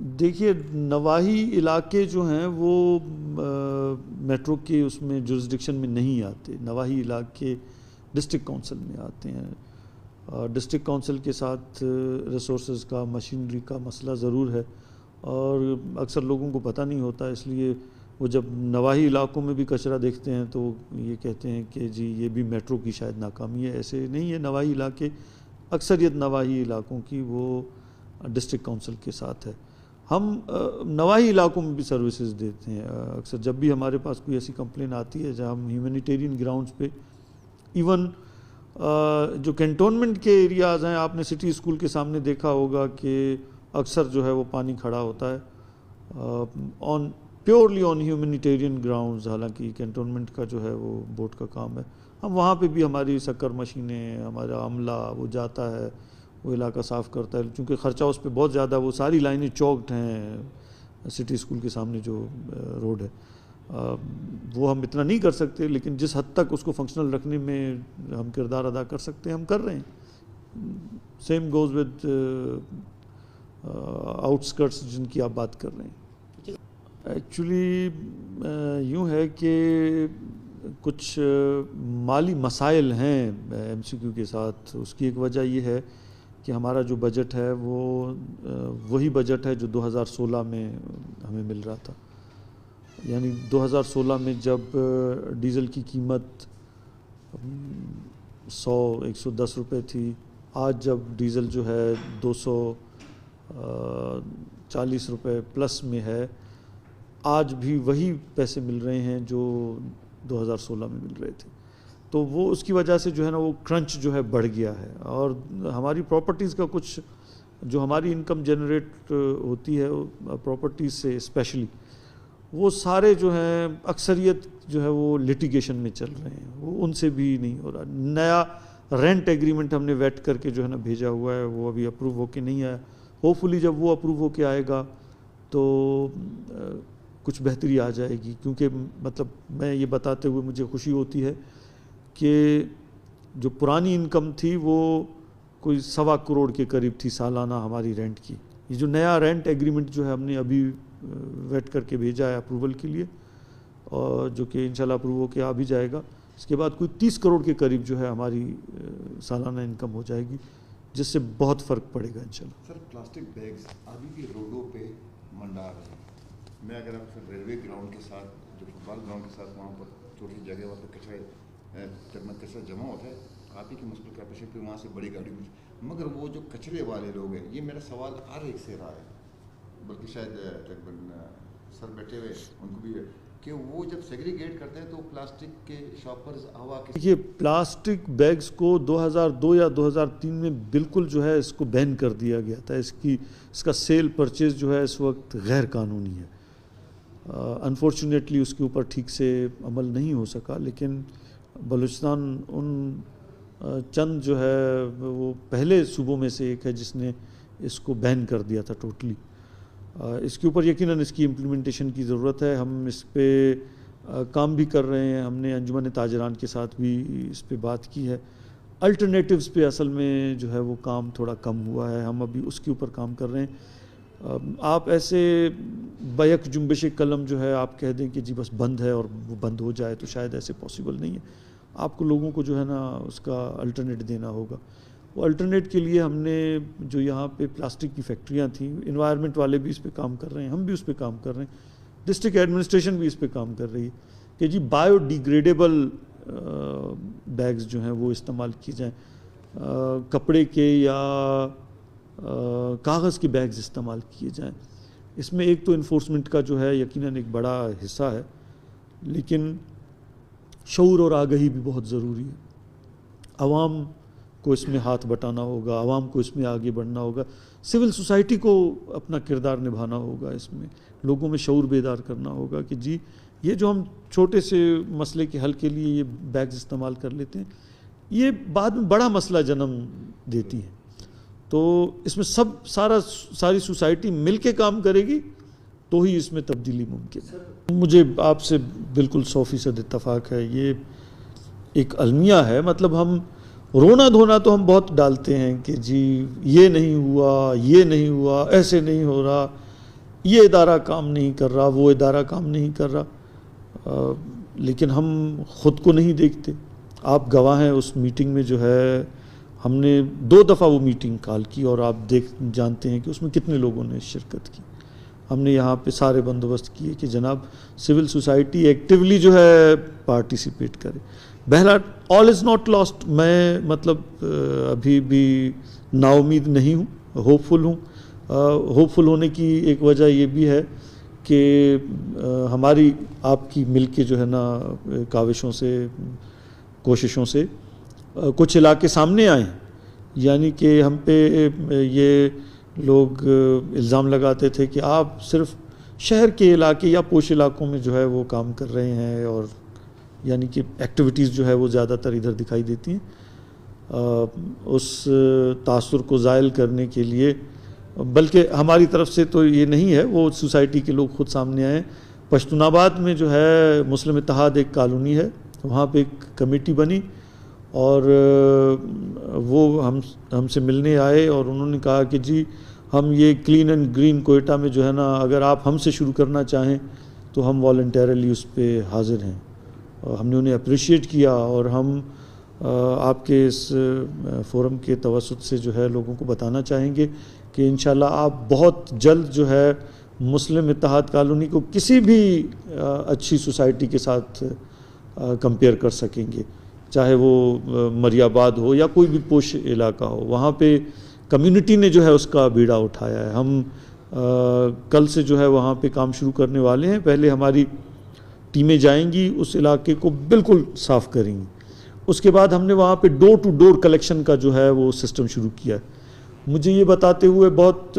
देखिए, नवाही इलाके जो हैं वो मेट्रो के उसमें जुरिस्डिक्शन में नहीं आते। नवाही इलाके डिस्ट्रिक्ट काउंसिल में आते हैं। डिस्ट्रिक्ट काउंसिल के साथ रिसोर्सेज का, मशीनरी का मसला ज़रूर है और अक्सर लोगों को पता नहीं होता, इसलिए वो जब नवाही इलाकों में भी कचरा देखते हैं तो ये कहते हैं कि जी ये भी मेट्रो की शायद नाकामी है। ऐसे नहीं है। नवाही इलाके, अक्सरियत नवाही इलाकों की वो डिस्ट्रिक्ट काउंसिल के साथ है। हम नवाही इलाकों में भी सर्विसेज देते हैं। अक्सर जब भी हमारे पास कोई ऐसी कंप्लेन आती है जहां हम ह्यूमैनिटेरियन ग्राउंड्स पे, इवन जो कैंटोनमेंट के एरियाज़ हैं, आपने सिटी स्कूल के सामने देखा होगा कि अक्सर जो है वो पानी खड़ा होता है on purely on humanitarian grounds. हालांकि कैंटोनमेंट का जो है वो बोर्ड का काम है। हम वहाँ पे भी हमारी शक्कर मशीनें, हमारा अमला वो जाता है, वो इलाका साफ़ करता है। चूँकि ख़र्चा उस पर बहुत ज़्यादा, वो सारी लाइनें चौक्ड हैं सिटी स्कूल के सामने जो रोड है, वो हम इतना नहीं कर सकते, लेकिन जिस हद तक उसको फंक्शनल रखने में हम किरदार अदा कर सकते हैं हम कर रहे हैं। सेम गोज़ विद आउटस्कर्ट्स जिनकी आप बात कर रहे हैं। एक्चुअली यूँ है कि कुछ माली मसाइल हैं एमसीक्यू के साथ। उसकी एक वजह ये है कि हमारा जो बजट है वो वही बजट है जो 2016 में हमें मिल रहा था। यानी 2016 में जब डीज़ल की कीमत 110 रुपये थी, आज जब डीज़ल जो है 240 रुपये प्लस में है, आज भी वही पैसे मिल रहे हैं जो 2016 में मिल रहे थे। तो वो उसकी वजह से जो है ना वो क्रंच जो है बढ़ गया है। और हमारी प्रॉपर्टीज़ का कुछ जो हमारी इनकम जनरेट होती है प्रॉपर्टीज़ से स्पेशली, वो सारे जो हैं अक्सरियत जो है वो लिटिगेशन में चल रहे हैं, वो उनसे भी नहीं हो रहा। नया रेंट एग्रीमेंट हमने वेट करके जो है ना भेजा हुआ है, वो अभी अप्रूव होके नहीं आया। होपफुली जब वो अप्रूव होके आएगा तो कुछ बेहतरी आ जाएगी। क्योंकि मतलब मैं ये बताते हुए मुझे खुशी होती है कि जो पुरानी इनकम थी वो कोई 1.25 करोड़ के करीब थी सालाना हमारी रेंट की। ये जो नया रेंट एग्रीमेंट जो है हमने अभी वेट करके भेजा है अप्रूवल के लिए, और जो कि इंशाल्लाह अप्रूव होके आ भी जाएगा, इसके बाद कोई 30 करोड़ के करीब जो है हमारी सालाना इनकम हो जाएगी, जिससे बहुत फ़र्क पड़ेगा इंशाल्लाह। सर, प्लास्टिक बैग्स अभी भी रोडों पे मंडा रहे हैं। मैं अगर आप रेलवे ग्राउंड के साथ, जो फुटबॉल ग्राउंड के साथ, वहाँ पर छोटी जगह वहाँ पर कचरा जमा होता है, आप ही की मुश्किल कैपेसिटी पे वहाँ से बड़ी गाड़ी, मगर वो जो कचरे वाले लोग हैं, ये मेरा सवाल हर एक से रहा है, बल्कि शायद तकरीबन सर बैठे हुए उनको भी, कि वो जब सेग्रीगेट करते हैं तो प्लास्टिक के शॉपर्स हवा के। देखिए, प्लास्टिक बैग्स को 2002 या 2003 में बिल्कुल जो है इसको बैन कर दिया गया था। इसका सेल परचेज जो है इस वक्त गैर कानूनी है। अनफॉर्चुनेटली उसके ऊपर ठीक से अमल नहीं हो सका, लेकिन बलूचिस्तान उन चंद जो है वो पहले सूबों में से एक है जिसने इसको बैन कर दिया था टोटली। इसके ऊपर यकीनन इसकी इम्प्लीमेंटेशन की ज़रूरत है। हम इस पे काम भी कर रहे हैं। हमने अंजुमन ताजरान के साथ भी इस पे बात की है। अल्टरनेटिव्स पे असल में जो है वो काम थोड़ा कम हुआ है, हम अभी उसके ऊपर काम कर रहे हैं। आप ऐसे बैक जुम्बिश कलम जो है आप कह दें कि जी बस बंद है और वो बंद हो जाए, तो शायद ऐसे पॉसिबल नहीं है। आपको लोगों को जो है ना उसका अल्टरनेट देना होगा। वो अल्टरनेट के लिए हमने जो यहाँ पे प्लास्टिक की फैक्ट्रियाँ थी, इन्वायरमेंट वाले भी इस पे काम कर रहे हैं, हम भी उस पे काम कर रहे हैं, डिस्ट्रिक्ट एडमिनिस्ट्रेशन भी इस पे काम कर रही है कि जी बायोडिग्रेडेबल बैग्स जो हैं वो इस्तेमाल किए जाएँ, कपड़े के या कागज़ के बैग्स इस्तेमाल किए जाएँ। इसमें एक तो इन्फोर्समेंट का जो है यकीनन एक बड़ा हिस्सा है, लेकिन शऊर और आगाही भी बहुत ज़रूरी है। आवाम को इसमें हाथ बटाना होगा, आवाम को इसमें आगे बढ़ना होगा, सिविल सोसाइटी को अपना किरदार निभाना होगा, इसमें लोगों में शऊर बेदार करना होगा कि जी ये जो हम छोटे से मसले के हल के लिए ये बैग्स इस्तेमाल कर लेते हैं, ये बाद में बड़ा मसला जन्म देती हैं। तो इसमें सारी सोसाइटी मिल के काम करेगी तो ही इसमें तब्दीली मुमकिन है। मुझे आपसे बिल्कुल 100% इत्तफाक है। ये एक अलमिया है, मतलब हम रोना धोना तो हम बहुत डालते हैं कि जी ये नहीं हुआ, ये नहीं हुआ, ऐसे नहीं हो रहा, ये इदारा काम नहीं कर रहा, वो इदारा काम नहीं कर रहा, लेकिन हम ख़ुद को नहीं देखते। आप गवाह हैं, उस मीटिंग में जो है हमने 2 दफ़ा वो मीटिंग कॉल की और आप जानते हैं कि उसमें कितने लोगों ने शिरकत की। हमने यहाँ पे सारे बंदोबस्त किए कि जनाब सिविल सोसाइटी एक्टिवली जो है पार्टिसिपेट करे। बहरहाल ऑल इज़ नॉट लॉस्ट। मैं मतलब अभी भी नाउमीद नहीं हूँ, होपफुल हूँ। होपफुल होने की एक वजह ये भी है कि हमारी आपकी मिलके जो है ना काविशों से, कोशिशों से कुछ इलाके सामने आए हैं। यानी कि हम पे ये लोग इल्ज़ाम लगाते थे कि आप सिर्फ शहर के इलाके या पोश इलाकों में जो है वो काम कर रहे हैं, और यानी कि एक्टिविटीज़ जो है वो ज़्यादातर इधर दिखाई देती हैं। उस तासुर को ज़ायल करने के लिए, बल्कि हमारी तरफ से तो ये नहीं है, वो सोसाइटी के लोग खुद सामने आए। पश्तूनाबाद में जो है मुस्लिम इत्तेहाद एक कॉलोनी है, वहाँ पे एक कमेटी बनी और वो हमसे मिलने आए और उन्होंने कहा कि जी हम ये क्लीन एंड ग्रीन कोयटा में जो है ना, अगर आप हमसे शुरू करना चाहें तो हम वॉलंटरली उस पर हाजिर हैं। और हमने उन्हें अप्रिशिएट किया और हम आपके इस फोरम के तवसुत से जो है लोगों को बताना चाहेंगे कि इंशाल्लाह आप बहुत जल्द जो है मुस्लिम इत्तेहाद कॉलोनी को किसी भी अच्छी सोसाइटी के साथ कंपेयर कर सकेंगे, चाहे वो मरियाबाद हो या कोई भी पोश इलाका हो। वहाँ पे कम्युनिटी ने जो है उसका बीड़ा उठाया है। हम कल से जो है वहाँ पे काम शुरू करने वाले हैं। पहले हमारी टीमें जाएंगी, उस इलाके को बिल्कुल साफ़ करेंगी। उसके बाद हमने वहाँ पे डोर टू डोर कलेक्शन का जो है वो सिस्टम शुरू किया है। मुझे ये बताते हुए बहुत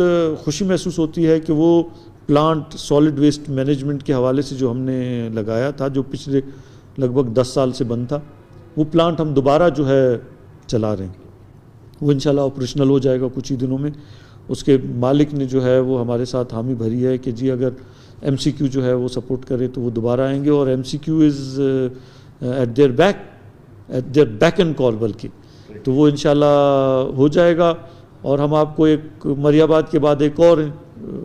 खुशी महसूस होती है कि वो प्लांट सॉलिड वेस्ट मैनेजमेंट के हवाले से जो हमने लगाया था, जो पिछले लगभग 10 साल से बंद था, वो प्लांट हम दोबारा जो है चला रहे हैं। वो इंशाल्लाह ऑपरेशनल हो जाएगा कुछ ही दिनों में। उसके मालिक ने जो है वो हमारे साथ हामी भरी है कि जी अगर MCQ जो है वो सपोर्ट करे तो वो दोबारा आएंगे। और MCQ is eight there back and call, बल्कि तो वो इंशाल्लाह हो जाएगा। और हम आपको एक मरियाबाद के बाद एक और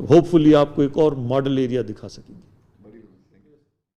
होपफुली आपको एक और मॉडल एरिया दिखा सकेंगे।